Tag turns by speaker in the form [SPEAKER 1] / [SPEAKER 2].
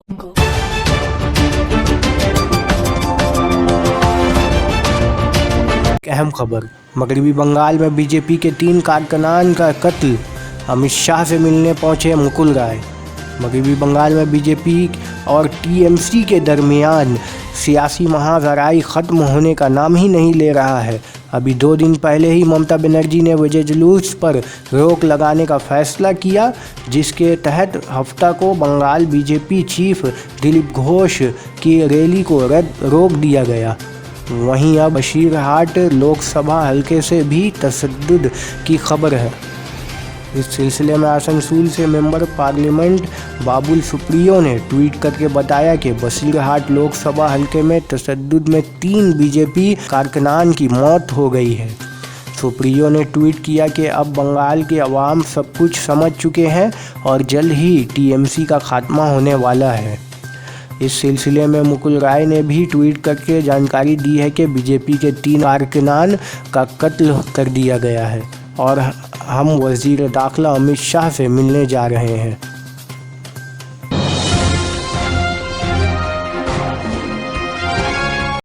[SPEAKER 1] अहम खबर। मगरबी बंगाल में बीजेपी के 3 कारकुनान का कत्ल। अमित शाह से मिलने पहुंचे मुकुल राय। मगरबी बंगाल में बीजेपी और टीएमसी के दरमियान सियासी महाजराई ख़त्म होने का नाम ही नहीं ले रहा है। अभी 2 दिन पहले ही ममता बनर्जी ने विजय जुलूस पर रोक लगाने का फैसला किया, जिसके तहत हफ्ता को बंगाल बीजेपी चीफ दिलीप घोष की रैली को रोक दिया गया। वहीं अब बशीरहाट लोकसभा हलके से भी तशद्दुद की खबर है। इस सिलसिले में आसनसोल से मेंबर पार्लियामेंट बाबुल सुप्रियो ने ट्वीट करके बताया कि बशीरहाट लोकसभा हलके में तशद्दुद में 3 बीजेपी कारकुनान की मौत हो गई है। सुप्रियो ने ट्वीट किया कि अब बंगाल के अवाम सब कुछ समझ चुके हैं और जल्द ही टीएमसी का खात्मा होने वाला है। इस सिलसिले में मुकुल राय ने भी ट्वीट करके जानकारी दी है कि बीजेपी के 3 कारकुनान का कत्ल कर दिया गया है और हम वज़ीर दाखिला अमित शाह से मिलने जा रहे हैं।